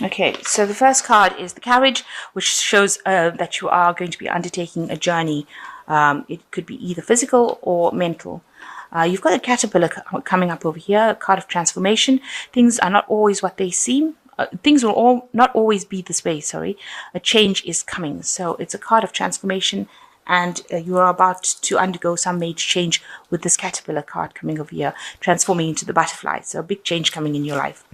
Okay, so the first card is the Carriage, which shows that you are going to be undertaking a journey. It could be either physical or mental. You've got a caterpillar coming up over here, a card of transformation. Things are not always what they seem. Things will not always be this way, sorry. A change is coming. So it's a card of transformation, and you are about to undergo some major change with this caterpillar card coming over here, transforming into the butterfly. So a big change coming in your life.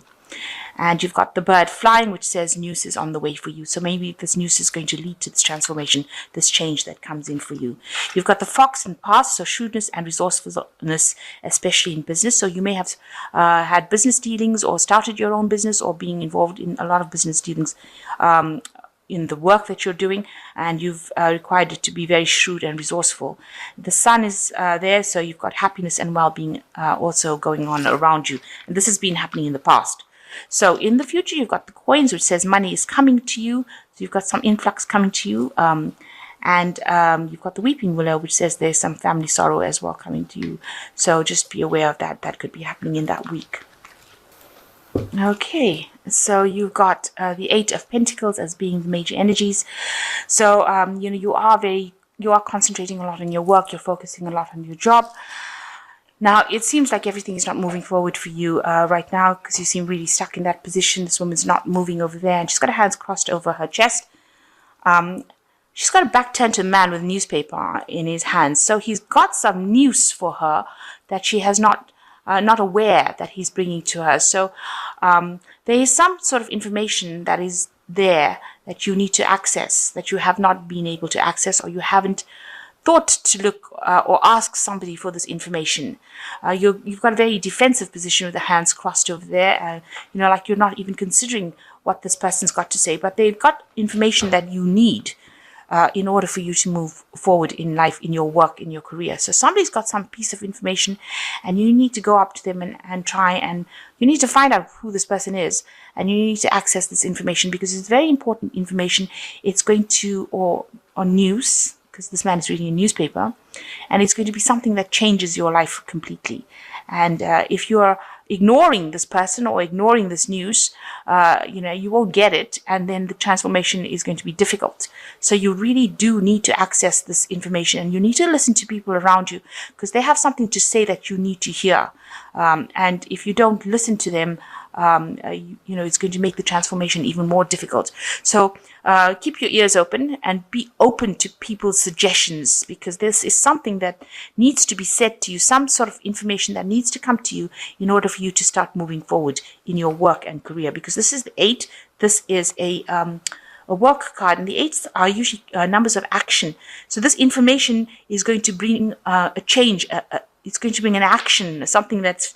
And you've got the bird flying, which says news is on the way for you. So maybe this news is going to lead to this transformation, this change that comes in for you. You've got the fox and past, so shrewdness and resourcefulness, especially in business. So you may have had business dealings or started your own business or being involved in a lot of business dealings in the work that you're doing, and you've required it to be very shrewd and resourceful. The sun is there, so you've got happiness and well-being also going on around you. And this has been happening in the past. So in the future, you've got the coins, which says money is coming to you. So you've got some influx coming to you. And you've got the weeping willow, which says there's some family sorrow as well coming to you. So just be aware of that. That could be happening in that week. Okay, so you've got the Eight of Pentacles as being the major energies. So, you are concentrating a lot on your work. You're focusing a lot on your job. Now, it seems like everything is not moving forward for you right now, because you seem really stuck in that position. This woman's not moving over there, and she's got her hands crossed over her chest. She's got a back turned to a man with a newspaper in his hands. So he's got some news for her that she has not aware that he's bringing to her. So there is some sort of information that is there that you need to access, that you have not been able to access, or you haven't thought to look or ask somebody for this information. You've got a very defensive position with the hands crossed over there. Like you're not even considering what this person's got to say, but they've got information that you need in order for you to move forward in life, in your work, in your career. So somebody's got some piece of information, and you need to go up to them and try, and you need to find out who this person is, and you need to access this information, because it's very important information. It's going to, or news, because this man is reading a newspaper, and it's going to be something that changes your life completely. And if you are ignoring this person or ignoring this news, you won't get it, and then the transformation is going to be difficult. So you really do need to access this information, and you need to listen to people around you, because they have something to say that you need to hear. And if you don't listen to them, it's going to make the transformation even more difficult. So keep your ears open and be open to people's suggestions, because this is something that needs to be said to you, some sort of information that needs to come to you in order for you to start moving forward in your work and career. Because this is the 8. This is a work card, and the 8s are usually numbers of action. So this information is going to bring a change. It's going to bring an action, something that's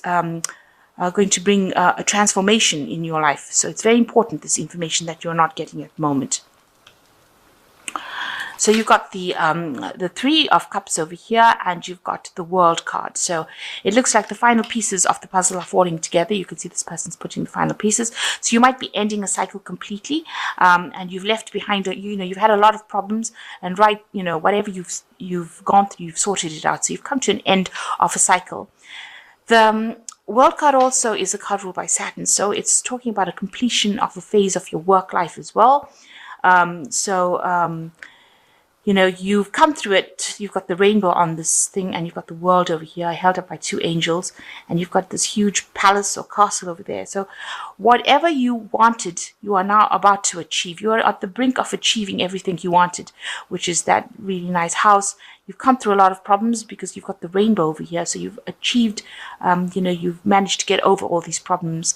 going to bring a transformation in your life. So it's very important, this information that you're not getting at the moment. So you've got the 3 of Cups over here, and you've got the World card. So it looks like the final pieces of the puzzle are falling together. You can see this person's putting the final pieces. So you might be ending a cycle completely, and you've left behind, you've had a lot of problems, and whatever you've gone through, you've sorted it out. So you've come to an end of a cycle. The World card also is a card ruled by Saturn, so it's talking about a completion of a phase of your work life as well. You've come through it. You've got the rainbow on this thing, and you've got the world over here held up by 2 angels, and you've got this huge palace or castle over there. So whatever you wanted, you are now about to achieve. You are at the brink of achieving everything you wanted, which is that really nice house. You've come through a lot of problems because you've got the rainbow over here. So you've achieved, you've managed to get over all these problems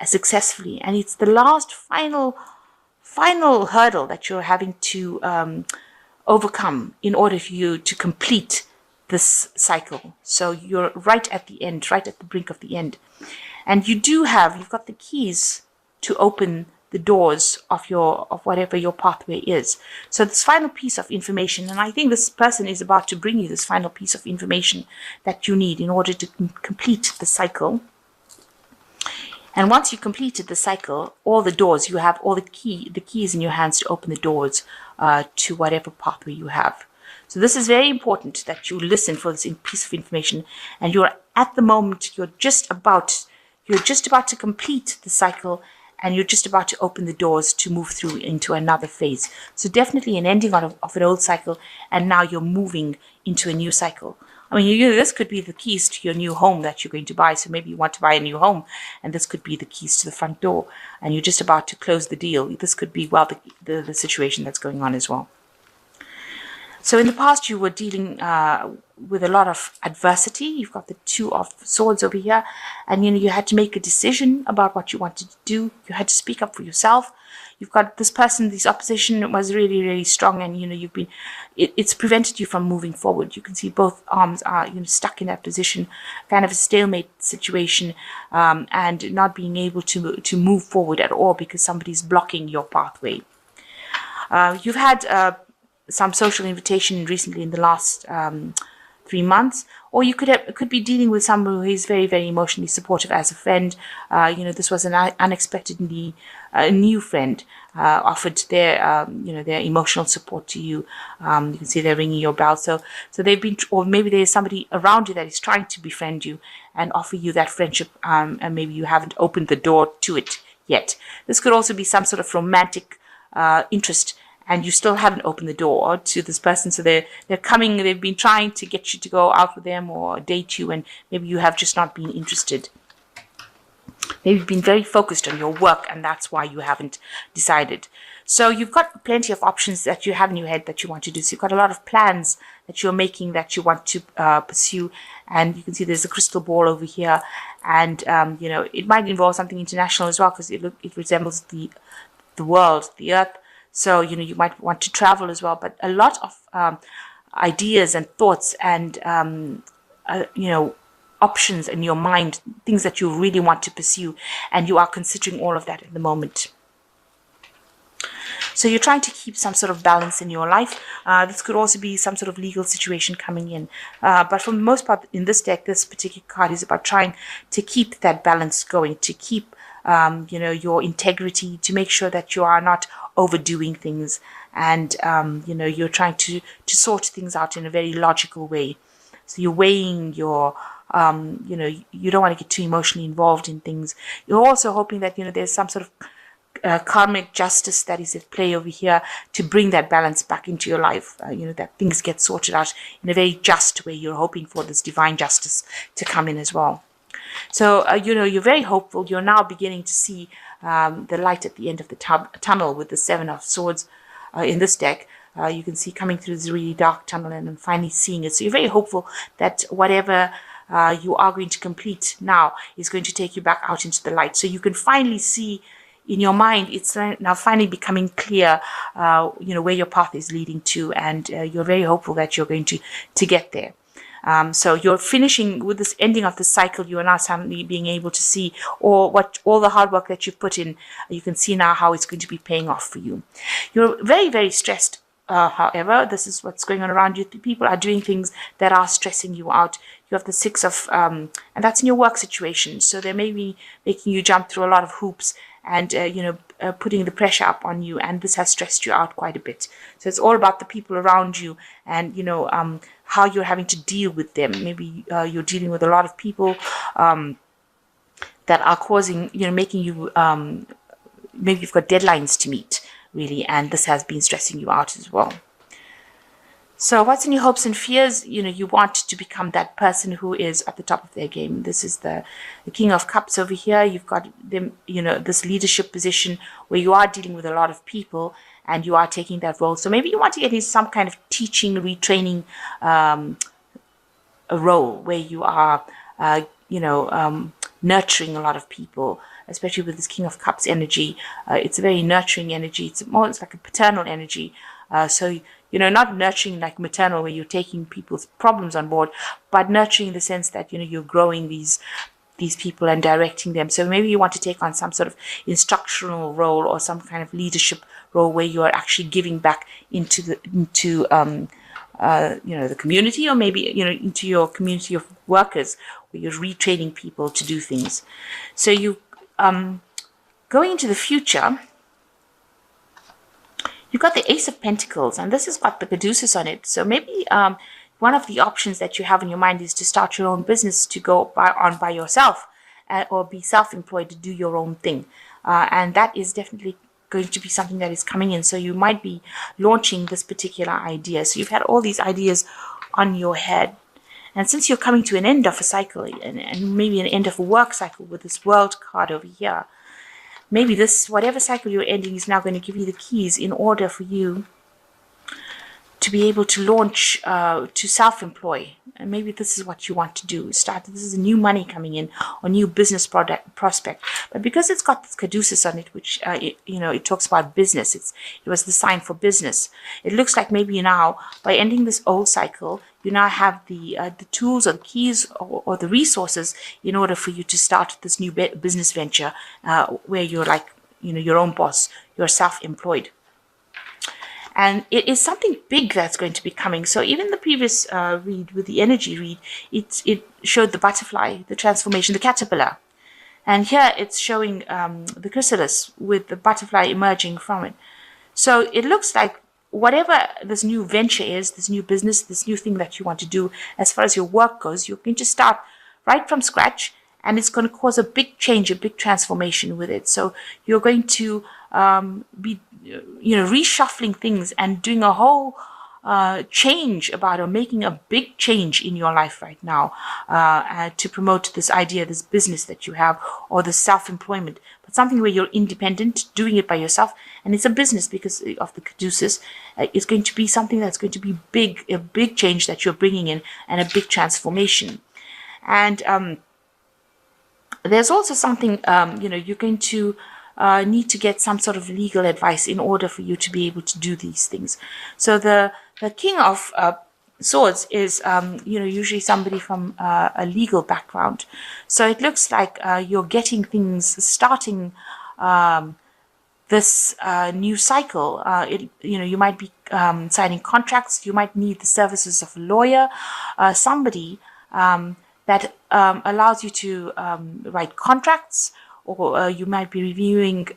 successfully. And it's the last final hurdle that you're having to overcome in order for you to complete this cycle. So you're right at the end, right at the brink of the end. And you've got the keys to open the doors of whatever your pathway is. So this final piece of information, and I think this person is about to bring you this final piece of information that you need in order to complete the cycle. And once you completed the cycle, all the doors, you have all the keys in your hands to open the doors to whatever pathway you have. So this is very important that you listen for this piece of information, and you're at the moment, you're just about to complete the cycle, and you're just about to open the doors to move through into another phase. So definitely an ending of an old cycle, and now you're moving into a new cycle. I mean, this could be the keys to your new home that you're going to buy. So maybe you want to buy a new home, and this could be the keys to the front door, and you're just about to close the deal. This could be, well, the situation that's going on as well. So in the past, you were dealing with a lot of adversity. You've got the Two of Swords over here, and you had to make a decision about what you wanted to do. You had to speak up for yourself. You've got this person, this opposition was really, really strong, and you've been, it's prevented you from moving forward. You can see both arms are stuck in that position, kind of a stalemate situation, and not being able to move forward at all because somebody's blocking your pathway. You've had some social invitation recently in the last 3 months, or you could be dealing with someone who is very, very emotionally supportive as a friend. This was an unexpectedly new friend offered their their emotional support to you. You can see they're ringing your bell. So they've been, or maybe there's somebody around you that is trying to befriend you and offer you that friendship, and maybe you haven't opened the door to it yet. This could also be some sort of romantic interest, and you still haven't opened the door to this person. So they're coming, they've been trying to get you to go out with them or date you, and maybe you have just not been interested. Maybe you've been very focused on your work, and that's why you haven't decided. So you've got plenty of options that you have in your head that you want to do. So you've got a lot of plans that you're making that you want to pursue. And you can see there's a crystal ball over here. And, it might involve something international as well, because it resembles the world, the earth. So, you might want to travel as well, but a lot of ideas and thoughts and, options in your mind, things that you really want to pursue, and you are considering all of that at the moment. So you're trying to keep some sort of balance in your life. This could also be some sort of legal situation coming in. But for the most part in this deck, this particular card is about trying to keep that balance going, to keep your integrity, to make sure that you are not overdoing things, and you're trying to sort things out in a very logical way. So you're weighing your you don't want to get too emotionally involved in things. You're also hoping that there's some sort of karmic justice that is at play over here to bring that balance back into your life. That things get sorted out in a very just way. You're hoping for this divine justice to come in as well. So, you're very hopeful. You're now beginning to see the light at the end of the tunnel with the Seven of Swords in this deck. You can see coming through this really dark tunnel and then finally seeing it. So you're very hopeful that whatever you are going to complete now is going to take you back out into the light. So you can finally see in your mind, it's now finally becoming clear, where your path is leading to, and you're very hopeful that you're going to get there. So you're finishing with this ending of the cycle. You are now suddenly being able to see all the hard work that you've put in. You can see now how it's going to be paying off for you. You're very, very stressed. However, this is what's going on around you. People are doing things that are stressing you out. You have the Six of, and that's in your work situation. So they may be making you jump through a lot of hoops and, putting the pressure up on you. And this has stressed you out quite a bit. So it's all about the people around you and, how you're having to deal with them. Maybe you're dealing with a lot of people that are causing, making you, maybe you've got deadlines to meet, really, and this has been stressing you out as well. So what's in your hopes and fears? You want to become that person who is at the top of their game. This is the King of Cups over here. You've got them, this leadership position where you are dealing with a lot of people and you are taking that role. So maybe you want to get into some kind of teaching, retraining a role where you are, nurturing a lot of people, especially with this King of Cups energy. It's a very nurturing energy. It's like a paternal energy. So, not nurturing like maternal where you're taking people's problems on board, but nurturing in the sense that, you're growing these people and directing them. So maybe you want to take on some sort of instructional role or some kind of leadership role where you are actually giving back into the community, or maybe, into your community of workers where you're retraining people to do things. So you, going into the future, you've got the Ace of Pentacles, and this has got the Caduceus on it. So maybe one of the options that you have in your mind is to start your own business, to go by yourself or be self-employed to do your own thing. And that is definitely going to be something that is coming in. So you might be launching this particular idea. So you've had all these ideas on your head. And since you're coming to an end of a cycle, and maybe an end of a work cycle with this world card over here, maybe this, whatever cycle you're ending, is now going to give you the keys in order for you to be able to launch, to self-employ. And maybe this is what you want to do. This is a new money coming in, or new business prospect. But because it's got this caduceus on it, which, it talks about business. It was the sign for business. It looks like maybe now, by ending this old cycle, you now have the tools or the keys or the resources in order for you to start this new business venture, where you're like, your own boss, you're self-employed. And it is something big that's going to be coming. So even the previous read with the energy read, it showed the butterfly, the transformation, the caterpillar. And here it's showing the chrysalis with the butterfly emerging from it. So it looks like whatever this new venture is, this new business, this new thing that you want to do, as far as your work goes, you're going to start right from scratch, and it's going to cause a big change, a big transformation with it. So you're going to be, reshuffling things and doing a whole change about, or making a big change in your life right now, to promote this idea, this business that you have, or the self-employment, but something where you're independent, doing it by yourself. And it's a business because of the caduceus. It's going to be something that's going to be big, a big change that you're bringing in, and a big transformation. And there's also something, you're going to need to get some sort of legal advice in order for you to be able to do these things. So the King of Swords is, usually somebody from a legal background. So it looks like you're getting things, starting this new cycle. You might be signing contracts. You might need the services of a lawyer, somebody that allows you to write contracts, or you might be reviewing.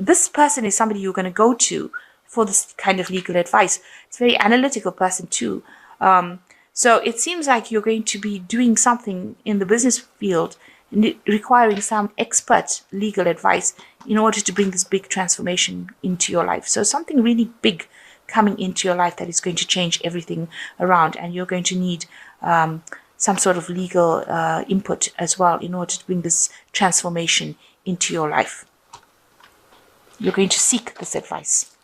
This person is somebody you're going to go to for this kind of legal advice. It's a very analytical person too. So it seems like you're going to be doing something in the business field, requiring some expert legal advice in order to bring this big transformation into your life. So something really big coming into your life that is going to change everything around, and you're going to need some sort of legal input as well in order to bring this transformation into your life. You're going to seek this advice.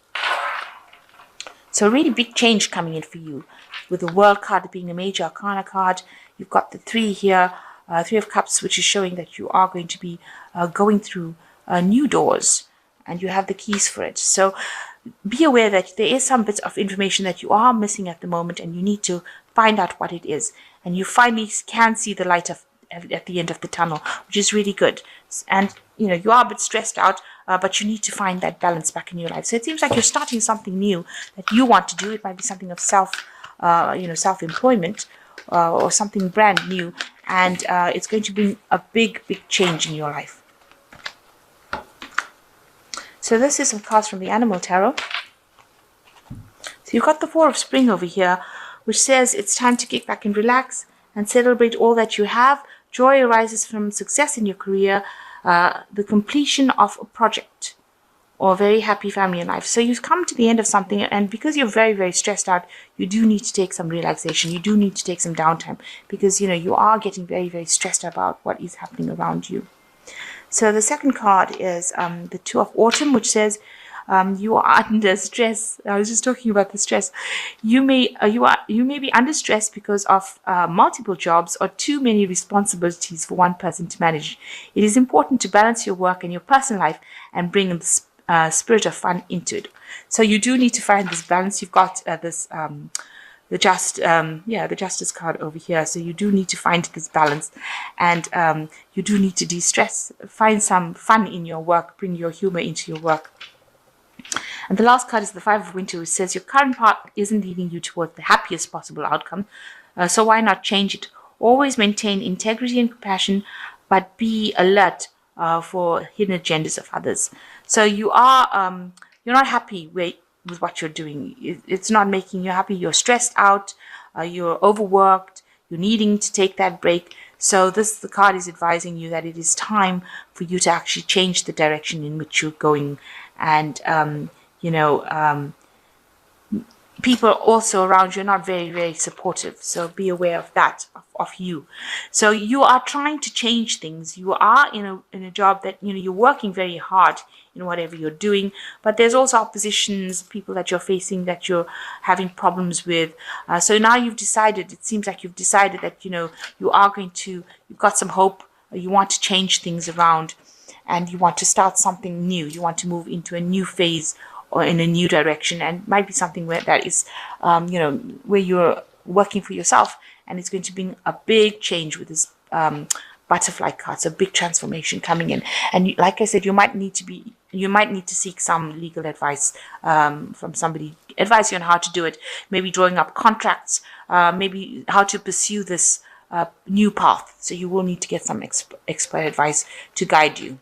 So a really big change coming in for you, with the World card being a major arcana card. You've got the 3 here, 3 of Cups, which is showing that you are going to be going through new doors, and you have the keys for it. So be aware that there is some bits of information that you are missing at the moment, and you need to find out what it is. And you finally can see the light at the end of the tunnel, which is really good. And you are a bit stressed out, but you need to find that balance back in your life. So it seems like you're starting something new that you want to do. It might be something of self-employment, or something brand new, and it's going to bring a big change in your life. So this is some cards from the Animal Tarot. So you've got the 4 of Spring over here, which says it's time to kick back and relax and celebrate all that you have. Joy arises from success in your career, the completion of a project, or a very happy family in life. So you've come to the end of something, and because you're very, very stressed out, you do need to take some relaxation. You do need to take some downtime, because you are getting very, very stressed about what is happening around you. So the second card is the 2 of Autumn, which says you are under stress. I was just talking about the stress. You may be under stress because of multiple jobs or too many responsibilities for one person to manage. It is important to balance your work and your personal life and bring the spirit of fun into it. So you do need to find this balance. You've got the Justice card over here. So you do need to find this balance, and you do need to de-stress. Find some fun in your work. Bring your humor into your work. And the last card is the 5 of Winter, which says your current path isn't leading you towards the happiest possible outcome. So why not change it? Always maintain integrity and compassion, but be alert for hidden agendas of others. So you are you're not happy with what you're doing. It's not making you happy. You're stressed out. You're overworked. You're needing to take that break. So the card is advising you that it is time for you to actually change the direction in which you're going. And, people also around you are not very, very supportive. So be aware of that, of you. So you are trying to change things. You are in a job that, you're working very hard in whatever you're doing, but there's also oppositions, people that you're facing that you're having problems with. So now you've decided, it seems like you've decided that, you've got some hope, you want to change things around, and you want to start something new. You want to move into a new phase or in a new direction, and might be something where that is, where you're working for yourself, and it's going to bring a big change with this butterfly card. So big transformation coming in, and like I said, you might need to seek some legal advice from somebody, advise you on how to do it. Maybe drawing up contracts, maybe how to pursue this new path. So you will need to get some expert advice to guide you.